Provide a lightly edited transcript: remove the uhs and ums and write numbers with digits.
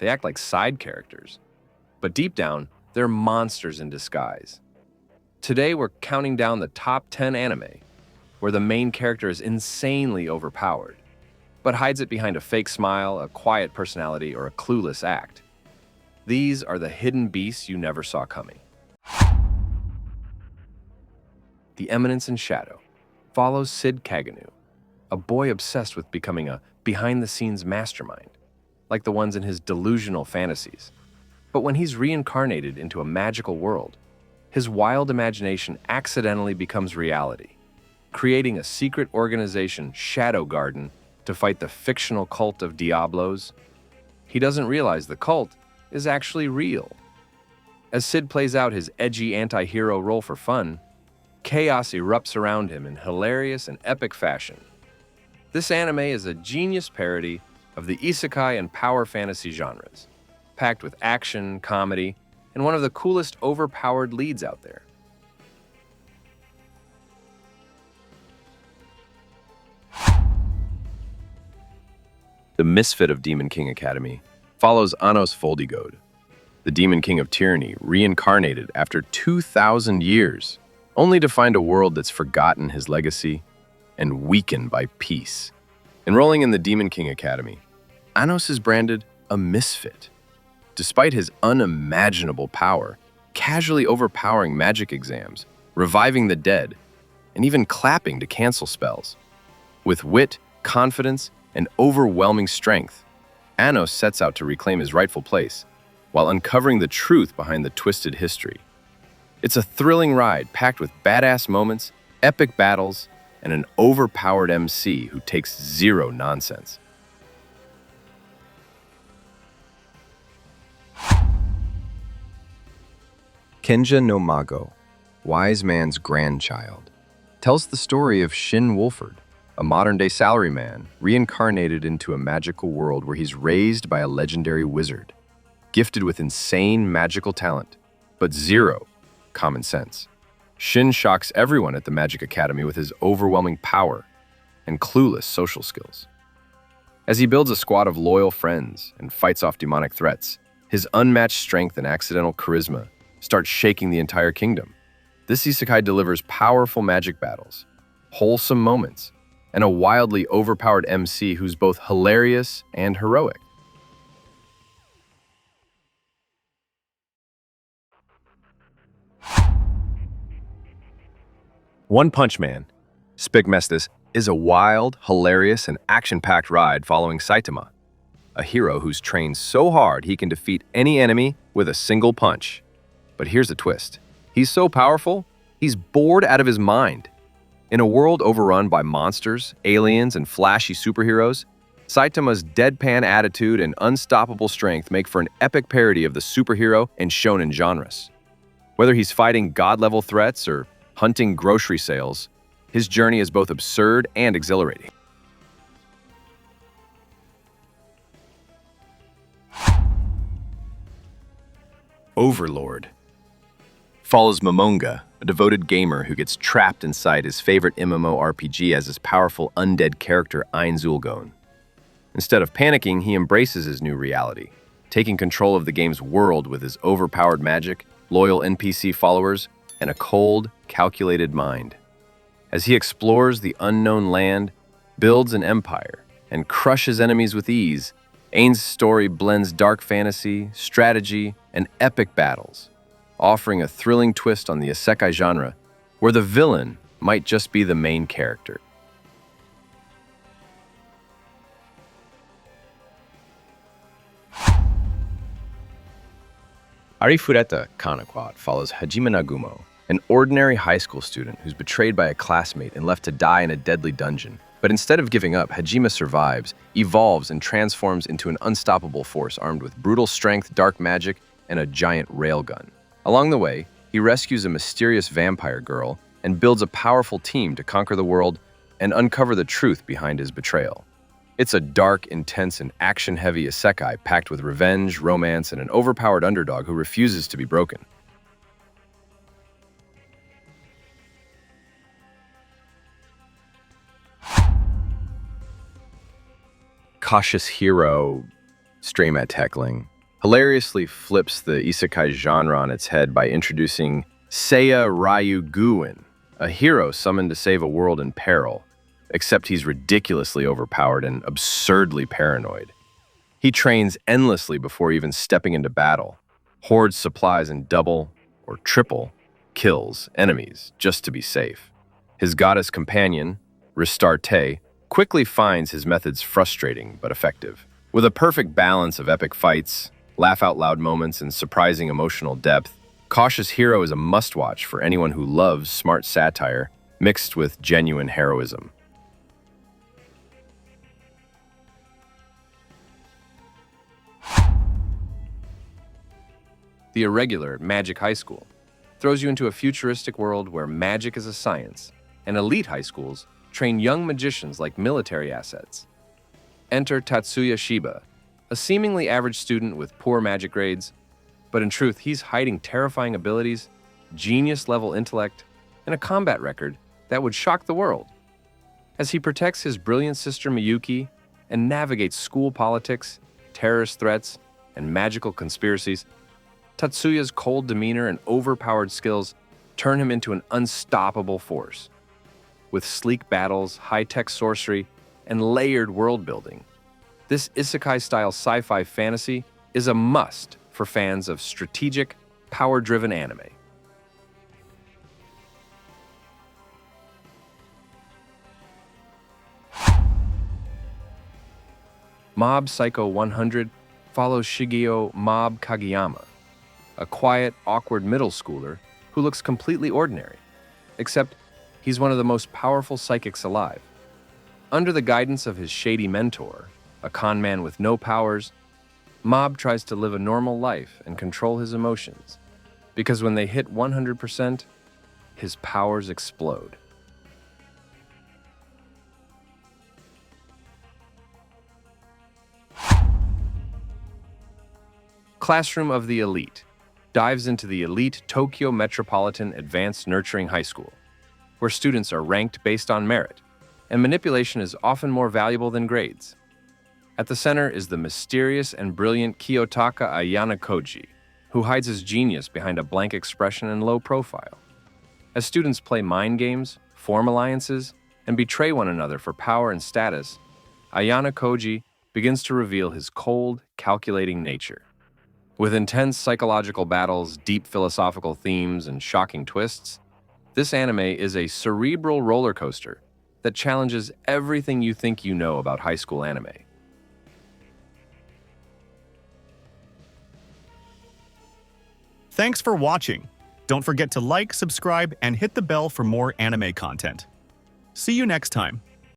they act like side characters. But deep down, they're monsters in disguise. Today, we're counting down the top 10 anime, where the main character is insanely overpowered, but hides it behind a fake smile, a quiet personality, or a clueless act. These are the hidden beasts you never saw coming. The Eminence in Shadow follows Sid Kaganu, a boy obsessed with becoming a behind-the-scenes mastermind, like the ones in his delusional fantasies. But when he's reincarnated into a magical world, his wild imagination accidentally becomes reality, creating a secret organization, Shadow Garden, to fight the fictional cult of Diablos. He doesn't realize the cult is actually real. As Sid plays out his edgy anti-hero role for fun, chaos erupts around him in hilarious and epic fashion. This anime is a genius parody of the isekai and power fantasy genres, packed with action, comedy, and one of the coolest overpowered leads out there. The Misfit of Demon King Academy follows Anos Foldigode, the Demon King of Tyranny, reincarnated after 2,000 years, only to find a world that's forgotten his legacy and weakened by peace. Enrolling in the Demon King Academy, Anos is branded a misfit. Despite his unimaginable power, casually overpowering magic exams, reviving the dead, and even clapping to cancel spells. With wit, confidence, and overwhelming strength, Anos sets out to reclaim his rightful place, while uncovering the truth behind the twisted history. It's a thrilling ride packed with badass moments, epic battles, and an overpowered MC who takes zero nonsense. Kenja no Mago, Wise Man's Grandchild, tells the story of Shin Wolford, a modern-day salaryman reincarnated into a magical world where he's raised by a legendary wizard, gifted with insane magical talent, but zero common sense. Shin shocks everyone at the Magic Academy with his overwhelming power and clueless social skills. As he builds a squad of loyal friends and fights off demonic threats, his unmatched strength and accidental charisma start shaking the entire kingdom. This isekai delivers powerful magic battles, wholesome moments, and a wildly overpowered MC who's both hilarious and heroic. One Punch Man, Spigmestis, is a wild, hilarious, and action-packed ride following Saitama, a hero who's trained so hard he can defeat any enemy with a single punch. But here's the twist. He's so powerful, he's bored out of his mind. In a world overrun by monsters, aliens, and flashy superheroes, Saitama's deadpan attitude and unstoppable strength make for an epic parody of the superhero and shonen genres. Whether he's fighting god-level threats or hunting grocery sales, his journey is both absurd and exhilarating. Overlord follows Momonga, a devoted gamer who gets trapped inside his favorite MMORPG as his powerful undead character Ein Zulgon. Instead of panicking, he embraces his new reality, taking control of the game's world with his overpowered magic, loyal NPC followers, and a cold, calculated mind. As he explores the unknown land, builds an empire, and crushes enemies with ease, Ein's story blends dark fantasy, strategy, and epic battles, offering a thrilling twist on the isekai genre, where the villain might just be the main character. Arifureta Kanaquat follows Hajime Nagumo, an ordinary high school student who's betrayed by a classmate and left to die in a deadly dungeon. But instead of giving up, Hajime survives, evolves, and transforms into an unstoppable force armed with brutal strength, dark magic, and a giant railgun. Along the way, he rescues a mysterious vampire girl and builds a powerful team to conquer the world and uncover the truth behind his betrayal. It's a dark, intense, and action-heavy isekai packed with revenge, romance, and an overpowered underdog who refuses to be broken. Cautious hero Stray Mat Heckling, hilariously flips the isekai genre on its head by introducing Seiya Ryu Guin, a hero summoned to save a world in peril, except he's ridiculously overpowered and absurdly paranoid. He trains endlessly before even stepping into battle, hoards supplies and double or triple kills enemies just to be safe. His goddess companion, Ristarte, quickly finds his methods frustrating but effective. With a perfect balance of epic fights, laugh-out-loud moments, and surprising emotional depth, Cautious Hero is a must-watch for anyone who loves smart satire mixed with genuine heroism. The Irregular at Magic High School throws you into a futuristic world where magic is a science, and elite high schools train young magicians like military assets. Enter Tatsuya Shiba, a seemingly average student with poor magic grades, but in truth, he's hiding terrifying abilities, genius-level intellect, and a combat record that would shock the world. As he protects his brilliant sister Miyuki and navigates school politics, terrorist threats, and magical conspiracies, Tatsuya's cold demeanor and overpowered skills turn him into an unstoppable force. With sleek battles, high-tech sorcery, and layered world-building, this isekai-style sci-fi fantasy is a must for fans of strategic, power-driven anime. Mob Psycho 100 follows Shigeo Mob Kageyama, a quiet, awkward middle schooler who looks completely ordinary, except he's one of the most powerful psychics alive. Under the guidance of his shady mentor, a con man with no powers, Mob tries to live a normal life and control his emotions, because when they hit 100%, his powers explode. Classroom of the Elite dives into the elite Tokyo Metropolitan Advanced Nurturing High School, where students are ranked based on merit, and manipulation is often more valuable than grades. At the center is the mysterious and brilliant Kiyotaka Ayana Koji, who hides his genius behind a blank expression and low profile. As students play mind games, form alliances, and betray one another for power and status, Ayana Koji begins to reveal his cold, calculating nature. With intense psychological battles, deep philosophical themes, and shocking twists, this anime is a cerebral roller coaster that challenges everything you think you know about high school anime. Thanks for watching. Don't forget to like, subscribe, and hit the bell for more anime content. See you next time.